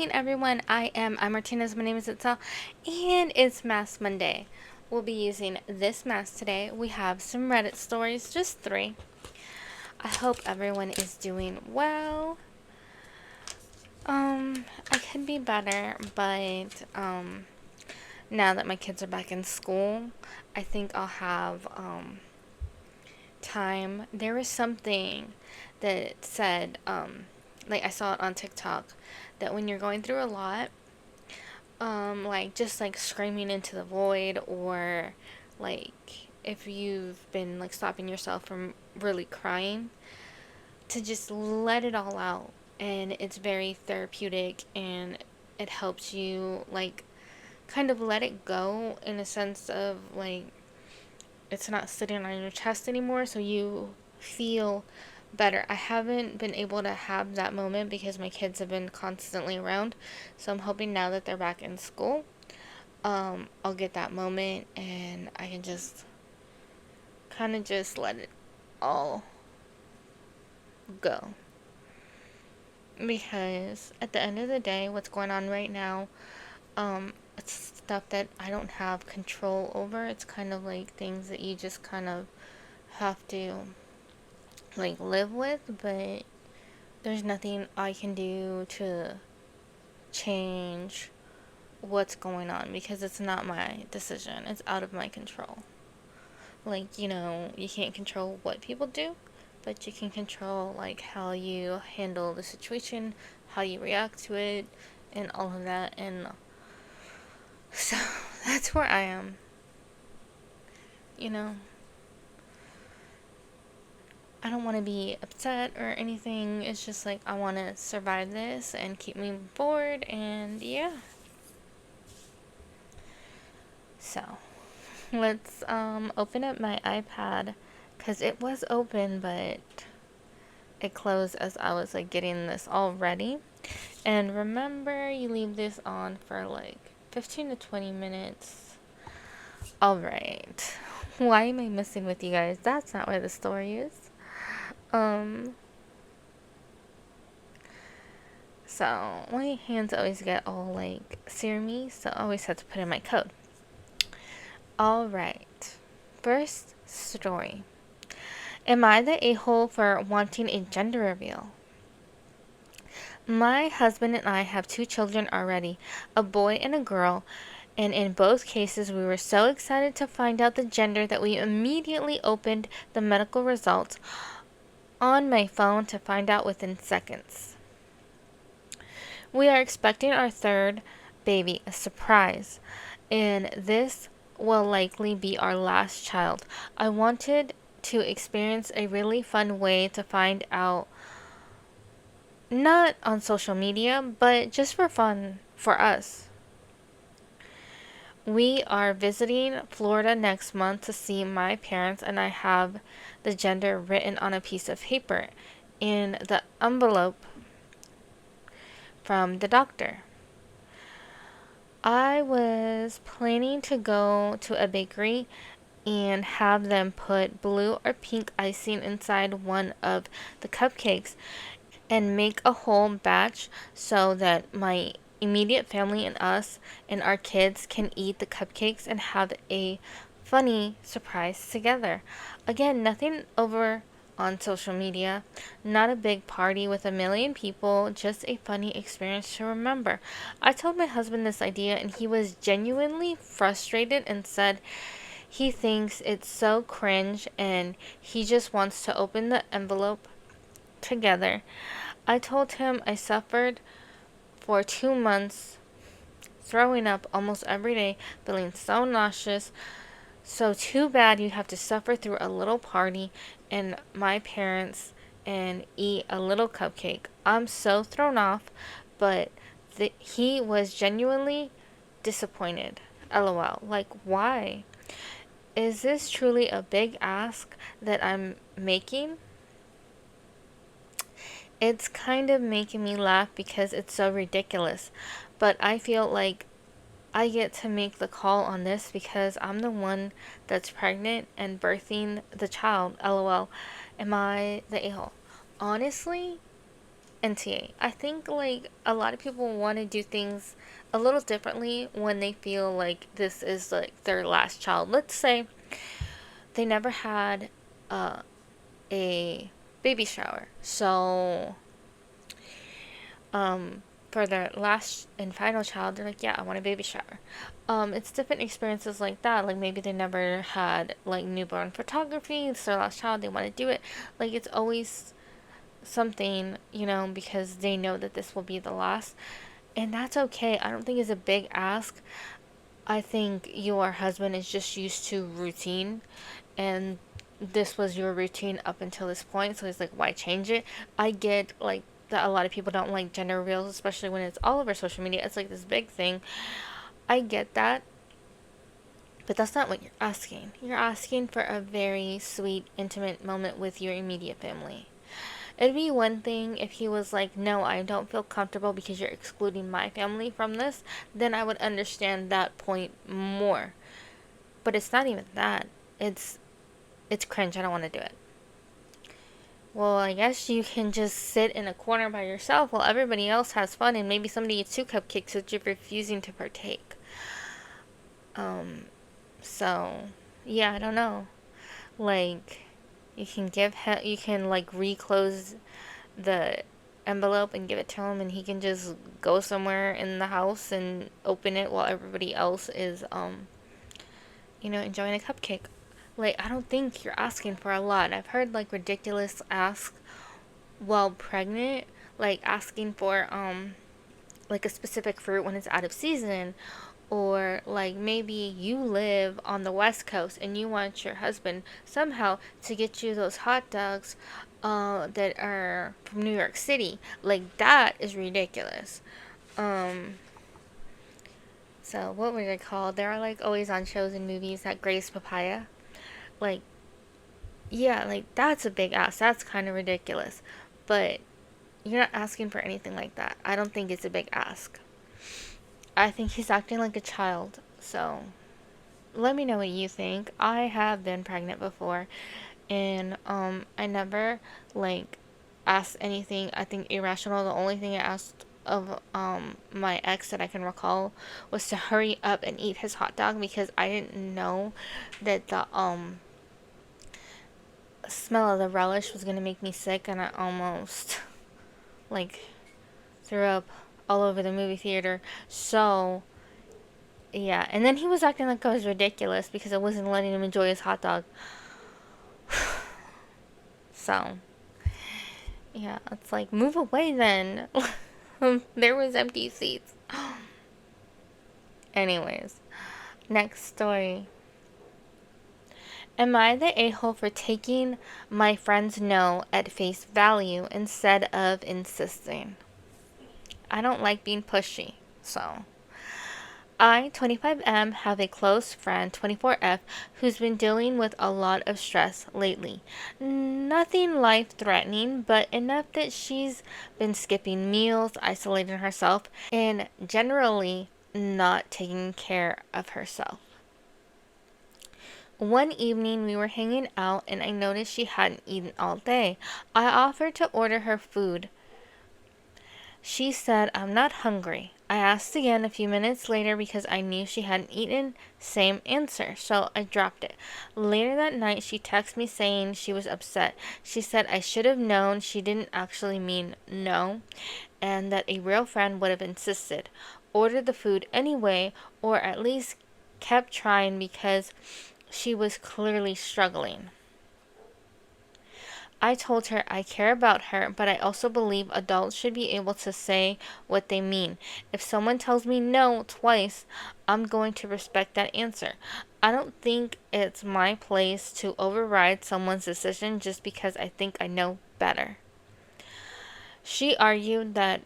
morning, everyone. I'm Martinez. My name is Itzell, and it's Mask Monday. We'll be using this mask today. We have some Reddit stories, just 3. I hope everyone is doing well. I could be better, but now that my kids are back in school, I think I'll have time. There was something that said, like I saw it on TikTok, that when you're going through a lot, like just like screaming into the void, or like if you've been like stopping yourself from really crying, to just let it all out. And it's very therapeutic, and it helps you like kind of let it go, in a sense of like it's not sitting on your chest anymore, so you feel better. I haven't been able to have that moment because my kids have been constantly around. So I'm hoping now that they're back in school, I'll get that moment and I can just kind of just let it all go. Because at the end of the day, what's going on right now, it's stuff that I don't have control over. It's kind of like things that you just kind of have to like live with, but there's nothing I can do to change what's going on because it's not my decision. It's out of my control. Like, you can't control what people do, but you can control like how you handle the situation, how you react to it, and all of that. And so that's where I am. You know, I don't want to be upset or anything. It's just like I want to survive this and keep moving forward, and yeah. So, let's open up my iPad, cuz it was open but it closed as I was like getting this all ready. And remember, you leave this on for like 15 to 20 minutes. All right. Why am I messing with you guys? That's not where the story is. Um So my hands always get all like serumy, so I always have to put in my coat. Alright. First story. Am I the a-hole for wanting a gender reveal? My husband and I have 2 children already, a boy and a girl, and in both cases we were so excited to find out the gender that we immediately opened the medical results on my phone to find out within seconds. We are expecting our 3rd baby, a surprise, and this will likely be our last child. I wanted to experience a really fun way to find out, not on social media, but just for fun for us. We are visiting Florida next month to see my parents, and I have the gender written on a piece of paper in the envelope from the doctor. I was planning to go to a bakery and have them put blue or pink icing inside one of the cupcakes and make a whole batch so that my immediate family and us and our kids can eat the cupcakes and have a funny surprise together. Again, nothing over on social media, not a big party with a million people, just a funny experience to remember. I told my husband this idea and he was genuinely frustrated and said he thinks it's so cringe and he just wants to open the envelope together. I told him I suffered for 2 months, throwing up almost every day, feeling so nauseous. So too bad you have to suffer through a little party and my parents and eat a little cupcake. I'm so thrown off, but he was genuinely disappointed. LOL. Like, why? Is this truly a big ask that I'm making? It's kind of making me laugh because it's so ridiculous. But I feel like I get to make the call on this because I'm the one that's pregnant and birthing the child. LOL. Am I the a-hole? Honestly, NTA. I think like a lot of people want to do things a little differently when they feel like this is like their last child. Let's say they never had uh, a baby shower. So for their last and final child, they're like, yeah, I want a baby shower. It's different experiences like that. Like maybe they never had like newborn photography. It's their last child. They want to do it. Like it's always something, because they know that this will be the last. And that's okay. I don't think it's a big ask. I think your husband is just used to routine, and this was your routine up until this point. So he's like, why change it? I get like that a lot of people don't like gender reveals, especially when it's all over social media. It's like this big thing. I get that. But that's not what you're asking. You're asking for a very sweet, intimate moment with your immediate family. It'd be one thing if he was like, no, I don't feel comfortable because you're excluding my family from this. Then I would understand that point more. But it's not even that. It's cringe. I don't want to do it. Well, I guess you can just sit in a corner by yourself while everybody else has fun and maybe somebody eats 2 cupcakes that you're refusing to partake. So, yeah, I don't know. Like, you can you can like reclose the envelope and give it to him, and he can just go somewhere in the house and open it while everybody else is, enjoying a cupcake. Like, I don't think you're asking for a lot. I've heard like ridiculous asks while pregnant, like asking for, like a specific fruit when it's out of season, or like maybe you live on the West Coast and you want your husband somehow to get you those hot dogs that are from New York City. Like that is ridiculous. So what were they called? They're like always on shows and movies, that Grace Papaya. Like, yeah, like that's a big ask. That's kind of ridiculous. But you're not asking for anything like that. I don't think it's a big ask. I think he's acting like a child. So let me know what you think. I have been pregnant before, and I never like asked anything I think irrational. The only thing I asked of my ex that I can recall was to hurry up and eat his hot dog, because I didn't know that the smell of the relish was gonna make me sick, and I almost like threw up all over the movie theater. So yeah, and then he was acting like I was ridiculous because I wasn't letting him enjoy his hot dog. So, yeah, it's like, move away then. There was empty seats. Anyways, next story. Am I the a-hole for taking my friend's no at face value instead of insisting? I don't like being pushy, so I, 25M, have a close friend, 24F, who's been dealing with a lot of stress lately. Nothing life-threatening, but enough that she's been skipping meals, isolating herself, and generally not taking care of herself. One evening we were hanging out and I noticed she hadn't eaten all day. I offered to order her food. She said, I'm not hungry. I asked again a few minutes later because I knew she hadn't eaten. Same answer, so I dropped it. Later that night, she texted me saying she was upset. She said I should have known she didn't actually mean no, and that a real friend would have insisted. Ordered the food anyway, or at least kept trying because she was clearly struggling. I told her I care about her, but I also believe adults should be able to say what they mean. If someone tells me no twice, I'm going to respect that answer. I don't think it's my place to override someone's decision just because I think I know better. She argued that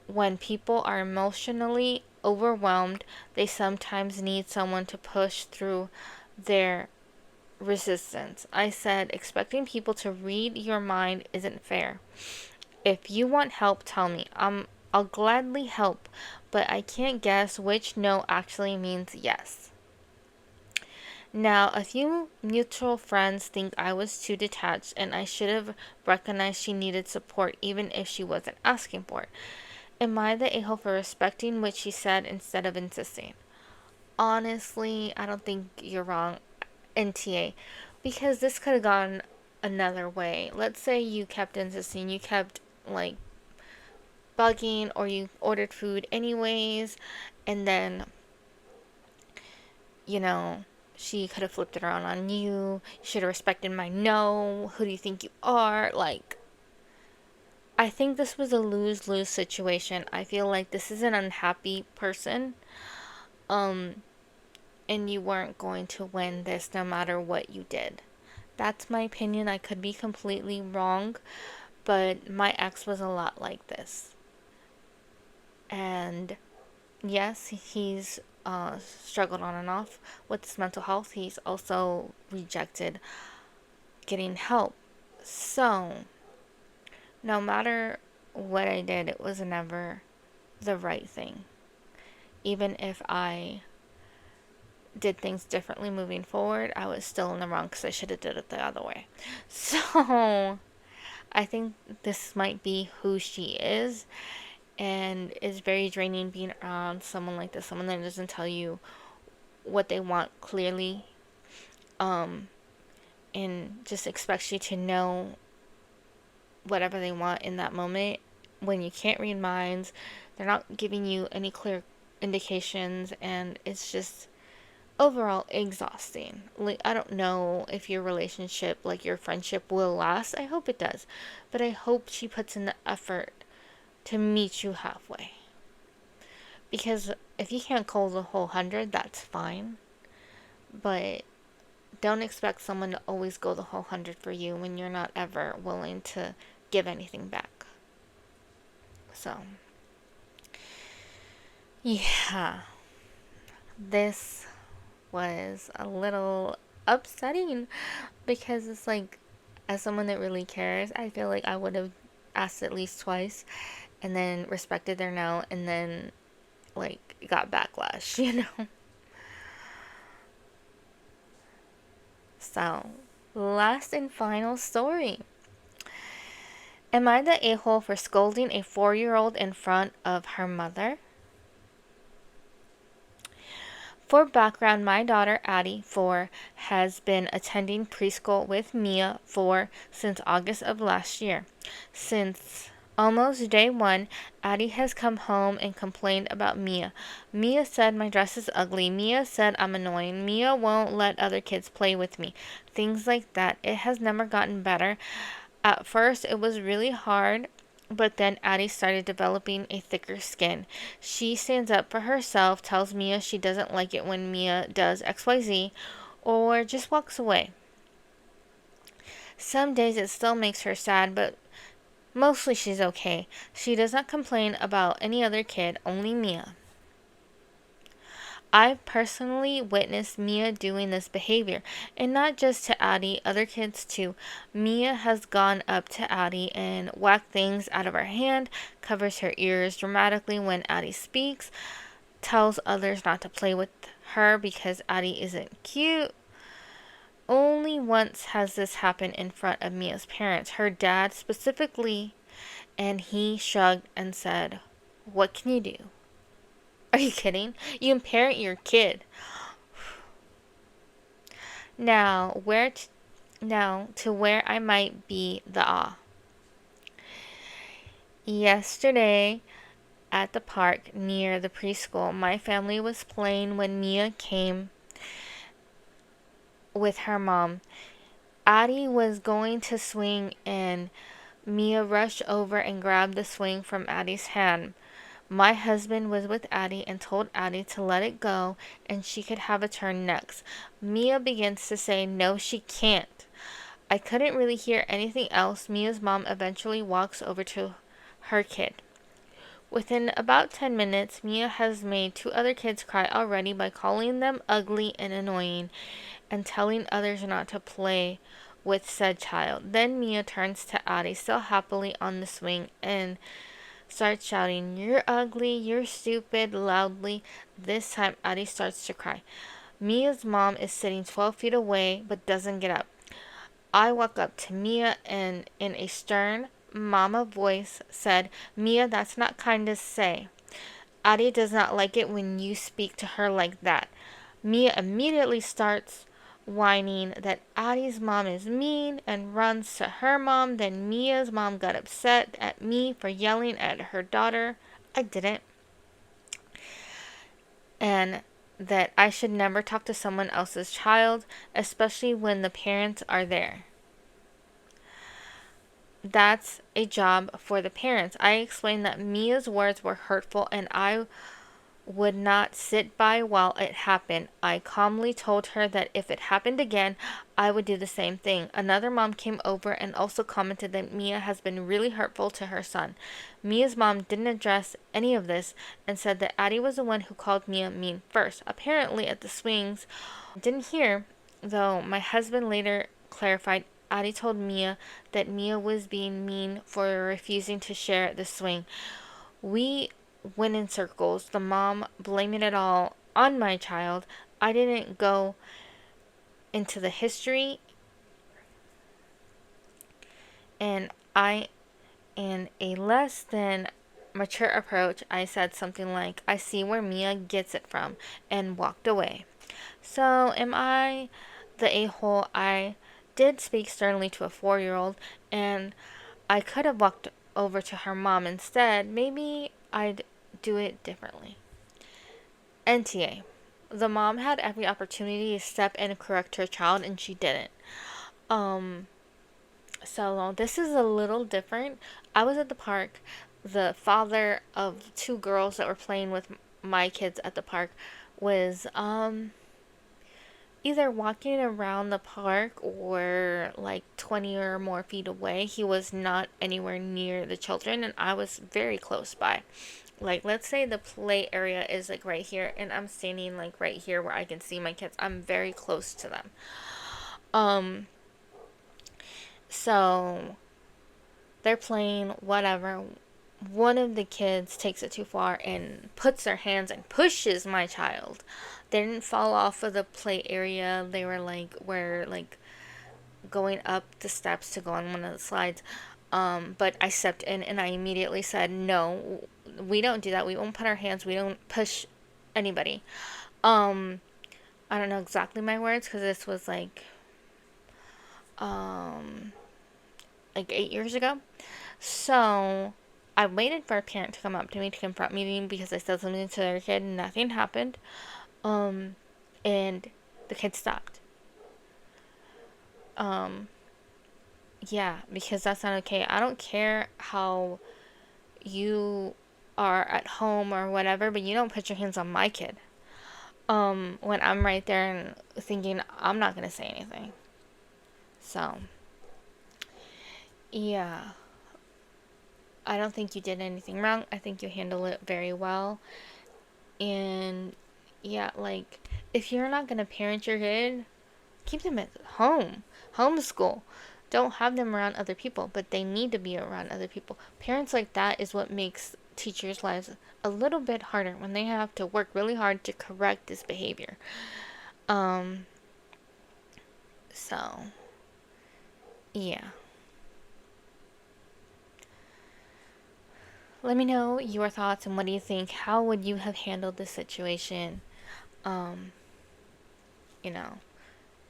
when people are emotionally overwhelmed, they sometimes need someone to push through their resistance. I said, expecting people to read your mind isn't fair. If you want help, tell me. I'll gladly help, but I can't guess which no actually means yes. Now, a few mutual friends think I was too detached and I should have recognized she needed support even if she wasn't asking for it. Am I the a-hole for respecting what she said instead of insisting? Honestly, I don't think you're wrong, NTA, because this could have gone another way. Let's say you kept insisting, you kept like bugging, or you ordered food anyways, and then, you know, she could have flipped it around on you. You should have respected my no. Who do you think you are? Like, I think this was a lose lose situation. I feel like this is an unhappy person. Um, and you weren't going to win this no matter what you did. That's my opinion. I could be completely wrong, but my ex was a lot like this. And yes, he's struggled on and off with his mental health. He's also rejected getting help. So, no matter what I did, it was never the right thing. Even if I did things differently moving forward, I was still in the wrong because I should have did it the other way. So, I think this might be who she is, and it's very draining being around someone like this, someone that doesn't tell you what they want clearly, um, and just expects you to know whatever they want in that moment when you can't read minds. They're not giving you any clear indications, and it's just overall exhausting. Like, I don't know if your relationship, like your friendship, will last. I hope it does, but I hope she puts in the effort to meet you halfway. Because if you can't call the whole 100, that's fine. But don't expect someone to always go the whole 100 for you when you're not ever willing to give anything back. So, yeah, this was a little upsetting because it's like, as someone that really cares, I feel like I would have asked at least twice and then respected their no, and then like got backlash, you know? So, last and final story. Am I the a-hole for scolding a 4-year-old in front of her mother? For background, my daughter Addie, 4, has been attending preschool with Mia, 4, since August of last year. Since almost day one, Addie has come home and complained about Mia. Mia said my dress is ugly. Mia said I'm annoying. Mia won't let other kids play with me. Things like that. It has never gotten better. At first, it was really hard, but then Addie started developing a thicker skin. She stands up for herself, tells Mia she doesn't like it when Mia does XYZ, or just walks away. Some days it still makes her sad, but mostly she's okay. She does not complain about any other kid, only Mia. I've personally witnessed Mia doing this behavior, and not just to Addie, other kids too. Mia has gone up to Addie and whacked things out of her hand, covers her ears dramatically when Addie speaks, tells others not to play with her because Addie isn't cute. Only once has this happened in front of Mia's parents, her dad specifically, and he shrugged and said, "What can you do? Are you kidding? You can parent your kid." Now, now to where I might be the awe. Yesterday at the park near the preschool, my family was playing when Mia came with her mom. Addie was going to swing and Mia rushed over and grabbed the swing from Addie's hand. My husband was with Addie and told Addie to let it go and she could have a turn next. Mia begins to say no, she can't. I couldn't really hear anything else. Mia's mom eventually walks over to her kid. Within about 10 minutes, Mia has made 2 other kids cry already by calling them ugly and annoying and telling others not to play with said child. Then Mia turns to Addie, still happily on the swing, and starts shouting, "You're ugly, you're stupid," loudly. This time, Addie starts to cry. Mia's mom is sitting 12 feet away but doesn't get up. I walk up to Mia and in a stern mama voice said, Mia, that's not kind to say. Addie does not like it when you speak to her like that. Mia immediately starts whining that Addie's mom is mean and runs to her mom. Then Mia's mom got upset at me for yelling at her daughter. I didn't. And that I should never talk to someone else's child, especially when the parents are there. That's a job for the parents. I explained that Mia's words were hurtful and I would not sit by while it happened. I calmly told her that if it happened again, I would do the same thing. Another mom came over and also commented that Mia has been really hurtful to her son. Mia's mom didn't address any of this and said that Addie was the one who called Mia mean first. Apparently at the swings, didn't hear, though my husband later clarified Addie told Mia that Mia was being mean for refusing to share the swing. We went in circles, the mom blaming it all on my child. I didn't go into the history, and in a less than mature approach, I said something like, I see where Mia gets it from, and walked away. So, am I the a-hole? I did speak sternly to a 4-year-old, and I could have walked over to her mom instead. Maybe I'd do it differently. NTA. The mom had every opportunity to step in and correct her child, and she didn't. So this is a little different. I was at the park. The father of 2 girls that were playing with my kids at the park was either walking around the park or like 20 or more feet away. He was not anywhere near the children, and I was very close by. Like, let's say the play area is like right here, and I'm standing like right here where I can see my kids. I'm very close to them. So they're playing, whatever. One of the kids takes it too far and puts their hands and pushes my child. They didn't fall off of the play area. They were like going up the steps to go on one of the slides. But I stepped in and I immediately said, no, we don't do that. We won't put our hands. We don't push anybody. I don't know exactly my words because this was like 8 years ago. So I waited for a parent to come up to me to confront me because I said something to their kid and nothing happened. And the kid stopped. Yeah, because that's not okay. I don't care how you are at home or whatever, but you don't put your hands on my kid. When I'm right there and thinking I'm not gonna say anything. So, yeah. I don't think you did anything wrong. I think you handled it very well. And yeah, like, if you're not gonna parent your kid, keep them at home. Homeschool. Don't have them around other people, but they need to be around other people. Parents like that is what makes teachers' lives a little bit harder when they have to work really hard to correct this behavior. So, yeah. Let me know your thoughts and what do you think? How would you have handled this situation? Um, you know,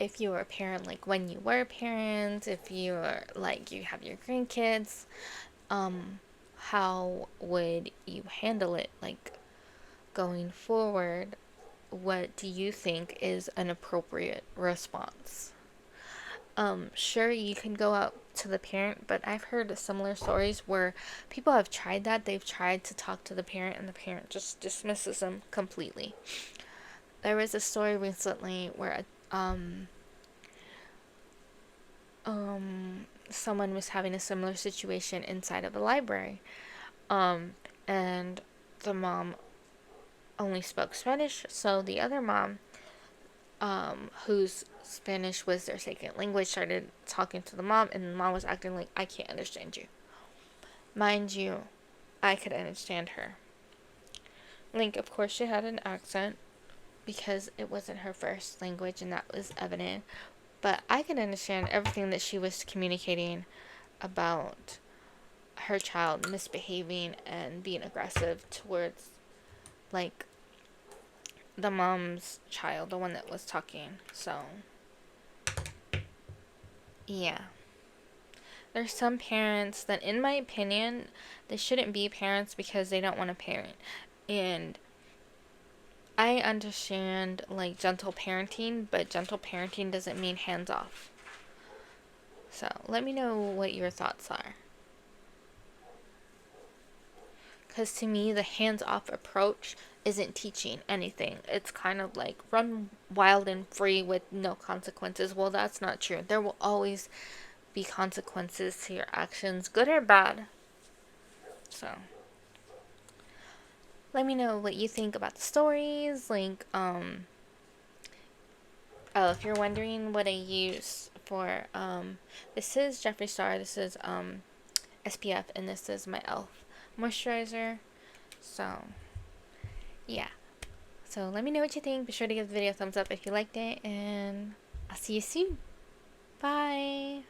if you were a parent, like when you were a parent, if you were like you have your grandkids, how would you handle it? Like going forward, what do you think is an appropriate response? Sure, you can go out to the parent, but I've heard similar stories where people have tried that. They've tried to talk to the parent, and the parent just dismisses them completely. There was a story recently where someone was having a similar situation inside of a library, and the mom only spoke Spanish, so the other mom, whose Spanish was their second language, started talking to the mom, and the mom was acting like, I can't understand you. Mind you, I could understand her. Like, of course, she had an accent, because it wasn't her first language and that was evident. But I could understand everything that she was communicating about her child misbehaving and being aggressive towards, like, the mom's child, the one that was talking. So, yeah. There's some parents that, in my opinion, they shouldn't be parents because they don't want to parent. And I understand, like, gentle parenting, but gentle parenting doesn't mean hands off. So, let me know what your thoughts are. Because to me, the hands off approach isn't teaching anything. It's kind of like run wild and free with no consequences. Well, that's not true. There will always be consequences to your actions, good or bad. So, let me know what you think about the stories. Like, oh, if you're wondering what I use for, this is Jeffree Star, this is, SPF, and this is my e.l.f. moisturizer. So, yeah. So let me know what you think. Be sure to give the video a thumbs up if you liked it, and I'll see you soon. Bye.